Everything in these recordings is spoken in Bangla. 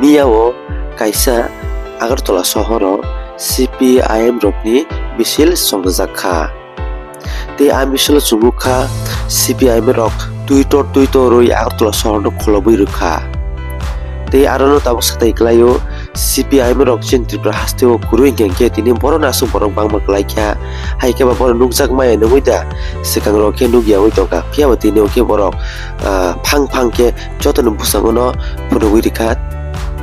मियाओ कायसा आगरतला सहरो CPIM rokni bisil songjaka te amisel chumuka CPIM rok Twitter roi Agartala shahorno kholobui rukha te arono tabuk satai klaio CPIM rok chin Tripura hasteo kurui gengke tini borok nasu borok bangma klaikha haike ba borok nukjak maya numuida sikang rok ke nugya oi toka phiaba tini oke borok phang ke jotono busangono phunugui rikha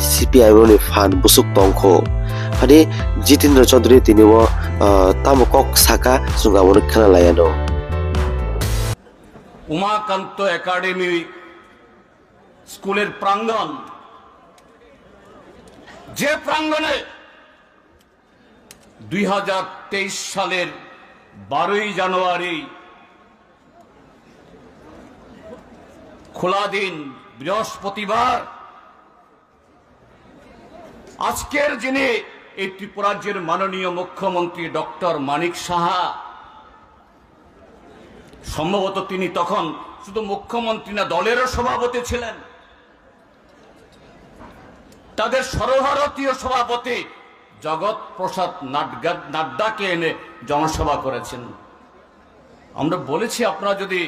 CPIM ni fan busuk tongkho Hadi Jitendra Chaudhary tini wo tamo kok saka sunga won khana layano Umakanta academy স্কুলের প্রাঙ্গণ যে প্রাঙ্গণে 2023 সালের 12ই জানুয়ারি খোলা দিন বৃহস্পতিবার আজকের দিনে এই ত্রিপুরা রাজ্যের মাননীয় মুখ্যমন্ত্রী ডক্টর মানিক সাহা সম্ভবত তিনি তখন শুধু মুখ্যমন্ত্রী না দলেরও সভাপতি ছিলেন তাদের সর্বভারতীয় সভাপতি জগৎ প্রসাদ নাড্ডাকে এনে জনসভা করেছেন আমরা বলেছি আপনারা যদি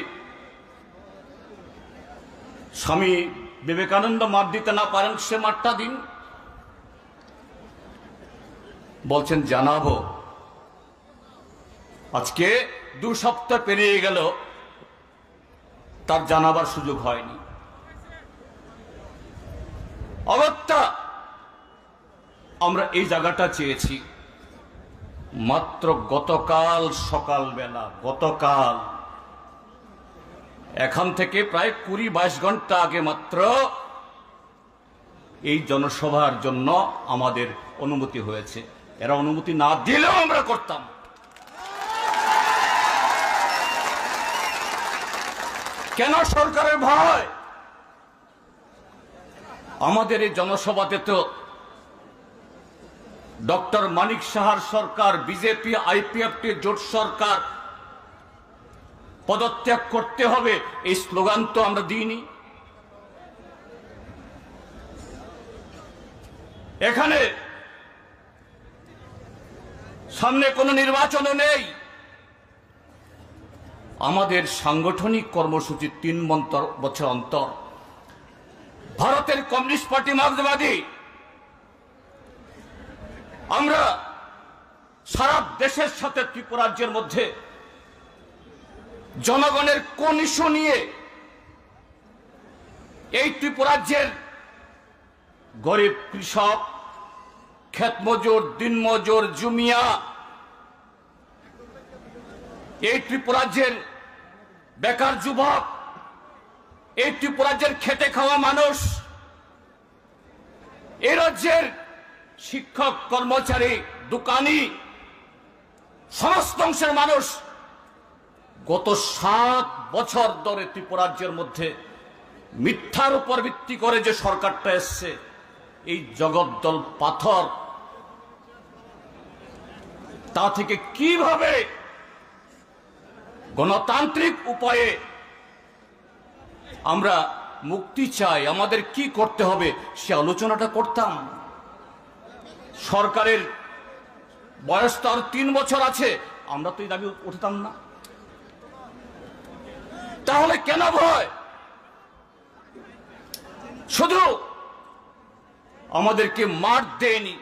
স্বামী বিবেকানন্দ মাঠ দিতে না পারেন সে মাঠটা দিন বলছেন জানাবো আজকে 2 সপ্তাহ পেরিয়ে গেল তার জানাবার সুযোগ হয়নি অগত্যা আমরা এই জায়গাটা চেয়েছি মাত্র গতকাল সকালবেলা গতকাল এখান থেকে প্রায় 20-22 ঘন্টা আগে মাত্র এই জনসভার জন্য আমাদের অনুমতি হয়েছে এরা অনুমতি না দিলেও আমরা করতাম কেন সরকারের ভয় আমাদের এই জনসভাতে তো ডক্টর মানিক সাহার সরকার বিজেপি আইপিএফটি জোট সরকার পদত্যাগ করতে হবে এই স্লোগান তো আমরা দিইনি এখানে সামনে কোনো নির্বাচনও নেই আমাদের সাংগঠনিক কর্মসূচি 3 বছর অন্তর ভারতের কমিউনিস্ট পার্টি মার্ক্সবাদী আমরা সারা দেশের সাথে ত্রিপুরা রাজ্যের মধ্যে জনগণের কোন ইস্যু নিয়ে এই ত্রিপুরা রাজ্যের গরিব কৃষক ক্ষেতমজুর দিনমজুর জুমিয়া এই ত্রিপুরা রাজ্যের বেকার যুবক এই ত্রিপুরা রাজ্যের খেটে খাওয়া মানুষ এই রাজ্যের শিক্ষক কর্মচারী দোকানি সমস্ত অংশের মানুষ গত 7 বছর ধরে ত্রিপুরা রাজ্যের মধ্যে মিথ্যার উপর ভিত্তি করে যে সরকারটা এসছে এই জগদ্দল পাথর তা থেকে কিভাবে গণতান্ত্রিক উপায়ে আমরা মুক্তি চাই আমাদের কি করতে হবে সে আলোচনাটা করতাম সরকারের বয়স তো আর 3 বছর আছে আমরা তো এই দাবি উঠাতাম না তাহলে কেন ভয় শুধু আমাদেরকে মার দেয়নি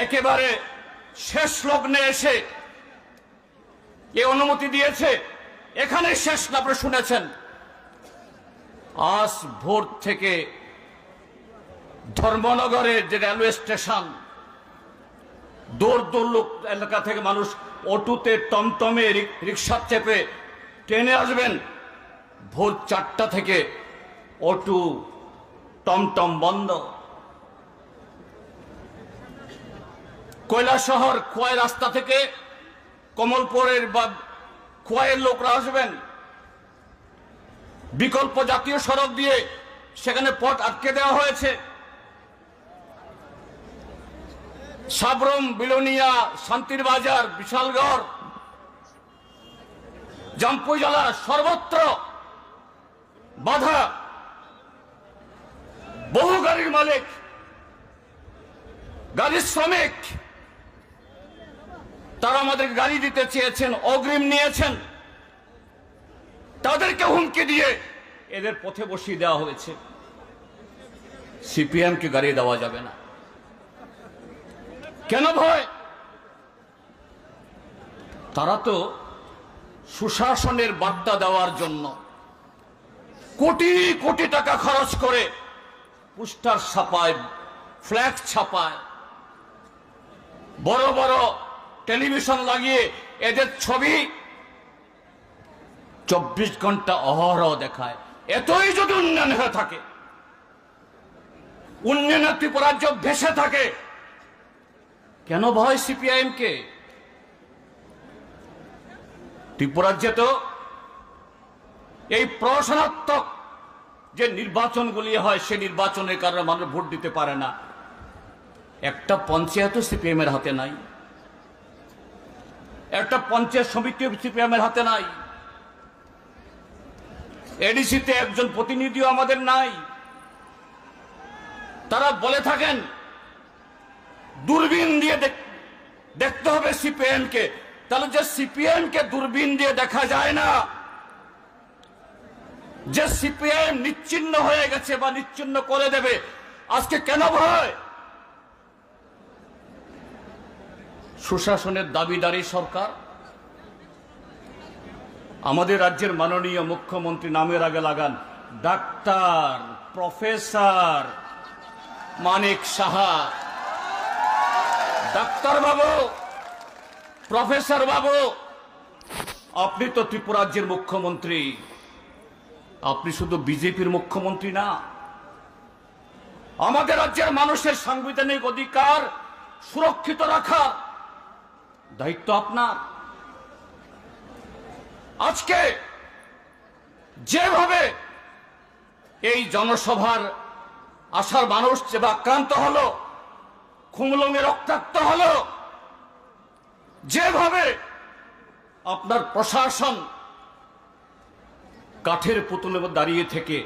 একেবারে শেষ লগ্নে এসে এই অনুমতি দিয়েছে এখানে শেষ না আপনারা শুনেছেন আজ ভোর থেকে ধর্মনগরের যে রেলওয়ে স্টেশন দূর দূর এলাকা থেকে মানুষ অটোতে টমটমে রিক্সা চেপে ট্রেনে আসবেন ভোর 4টা থেকে অটো টমটম বন্ধ কৈলাসহর খোয়াই রাস্তা থেকে কমলপুরের বা খোয়াইয়ের লোকরা আসবেন বিকল্প জাতীয় সড়ক দিয়ে সেখানে পথ আটকে দেওয়া হয়েছে সাবরুম বিলোনিয়া শান্তির বাজার বিশালগড় জামপুই জেলা সর্বত্র বাধা বহু গাড়ির মালিক, গাড়ির শ্রমিক, তারা আমাদেরকে গাড়ি দিতে চেয়েছেন, অগ্রিম নিয়েছেন, তাদেরকে হুমকি দিয়ে এদের পথে বসিয়ে দেওয়া হয়েছে। সিপিএম কে গাড়ি দেওয়া যাবে না। কেন ভয়? তারা তো সুশাসনের বার্তা দেওয়ার জন্য কোটি কোটি টাকা খরচ করে পোস্টার ছাপায়, ফ্ল্যাগ ছাপায়, বড় বড় টেলিভিশন লাগিয়ে এদের ছবি 24 ঘন্টা অহরহ দেখায়। এতই যদি উন্নয়ন হয়ে থাকে, উন্নয়নের ত্রিপুরাজ্য ভেসে থাকে, কেন ভয় সিপিআইএম কে? ত্রিপুরাজ্যে তো এই প্রশাসনাত্মক যে নির্বাচনগুলি হয়, সে নির্বাচনের কারণে মানুষ ভোট দিতে পারে না। একটা পঞ্চায়েত সিপিএম এর হাতে নাই, একটা পঞ্চায়েত সমিতি সিপিএম এর হাতে নাই, এডিসিতে একজন প্রতিনিধিও আমাদের নাই। তারা বলে থাকেন দূরবীন দিয়ে দেখতে হবে সিপিএম কে। তাহলে যে সিপিএম কে দূরবীন দিয়ে দেখা যায় না, যে সিপিএম নিচ্ছিন্ন হয়ে গেছে বা নিচ্ছিন্ন করে দেবে, আজকে কেন ভয়? সুশাসনের দাবিদারী সরকার। আমাদের রাজ্যের মাননীয় মুখ্যমন্ত্রী নামের আগে লাগান doctor professor Manik Saha. Doctor বাবু, প্রফেসর বাবু, আপনি তো ত্রিপুরাজ্যের মুখ্যমন্ত্রী। আপনি শুধু বিজেপির মুখ্যমন্ত্রী না, আমাদের রাজ্যের মানুষের সাংবিধানিক অধিকার সুরক্ষিত রাখার দায়িত্ব আপনার। আজকে যেভাবে এই জনসভার আসার মানুষ যেভাবে আক্রান্ত হলো, খুমলুঙে রক্তাক্ত হলো, যেভাবে আপনার প্রশাসন কাঠের পুতুলের দাঁড়িয়ে থেকে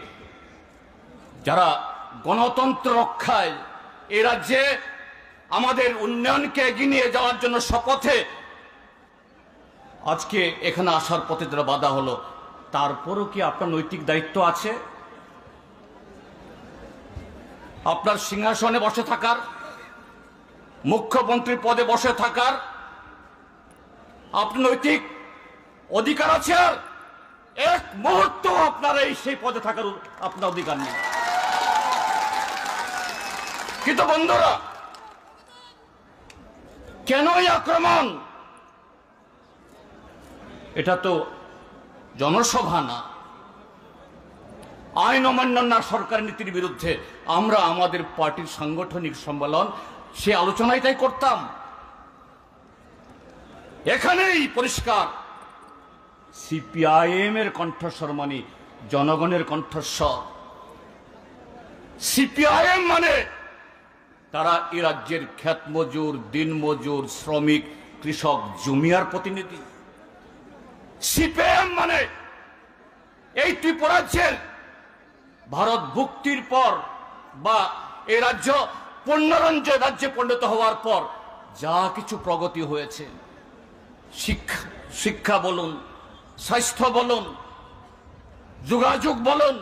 যারা গণতন্ত্র রক্ষায় এই রাজ্যে আমাদের উন্নয়নকে এগিয়ে নিয়ে যাওয়ার জন্য শপথে আজকে এখানে আসার পথে যারা বাধা হলো, তারপরও কি আপনার নৈতিক দায়িত্ব আছে? আপনার সিংহাসনে বসে থাকার, মুখ্যমন্ত্রী পদে বসে থাকার আপনার নৈতিক অধিকার আছে? আর এক মুহূর্ত আপনার সেই পদে থাকার আপনার অধিকার নেই। কিন্তু বন্ধুরা, কেন এই আক্রমণ? এটা তো জনসভা না, আইন অমান্য না, সরকার নীতির বিরুদ্ধে। আমরা আমাদের পার্টির সাংগঠনিক সম্মেলন, সে আলোচনায় তাই করতাম। এখানেই পরিষ্কার সিপিআইএম এর কণ্ঠস্বর মানে জনগণের কণ্ঠস্বর। সিপিআইএম মানে তারা এই রাজ্যের ক্ষেত মজুর, দিন মজুর, শ্রমিক, কৃষক, জমিয়ার প্রতিনিধি। সিপিএম মানে এই ত্রিপুরাজ্যের ভারত ভুক্তির পর বা এই রাজ্য পূর্ণরঞ্জে রাজ্যে পরিণত হওয়ার পর যা কিছু প্রগতি হয়েছে, শিক্ষা বলুন, স্বাস্থ্য বলুন, যোগাযোগ বলুন,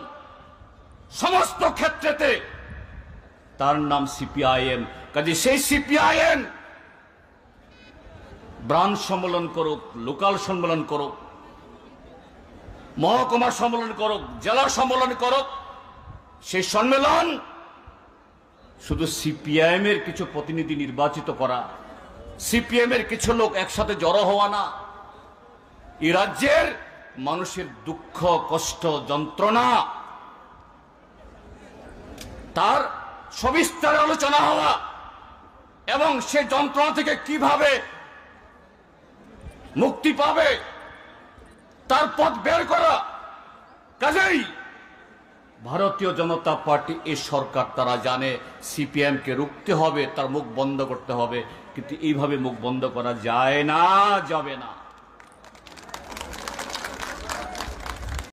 সমস্ত ক্ষেত্রেতে তার নাম সিপিআইএম। কাজে সেই সিপিআইএম ব্রাঞ্চ সম্মেলন করুক, লোকাল সম্মেলন করুক, মহকুমা সম্মেলন করুক, জেলা সম্মেলন করুক, সেই সম্মেলন শুধু সিপিআইএম এর কিছু প্রতিনিধি নির্বাচিত করা, সিপিএম এর কিছু লোক একসাথে জড়ো হওয়া না। এই রাজ্যের মানুষের দুঃখ, কষ্ট, যন্ত্রণা তার সবিস্তারে আলোচনা হওয়া এবং সে যন্ত্রণা থেকে কিভাবে মুক্তি পাবে তার পথ বের করা। কাজেই ভারতীয় জনতা পার্টি, এই সরকার, তারা জানে সিপিএম কে রুখতে হবে, তার মুখ বন্ধ করতে হবে। কিন্তু এইভাবে মুখ বন্ধ করা যায় না, যাবে না।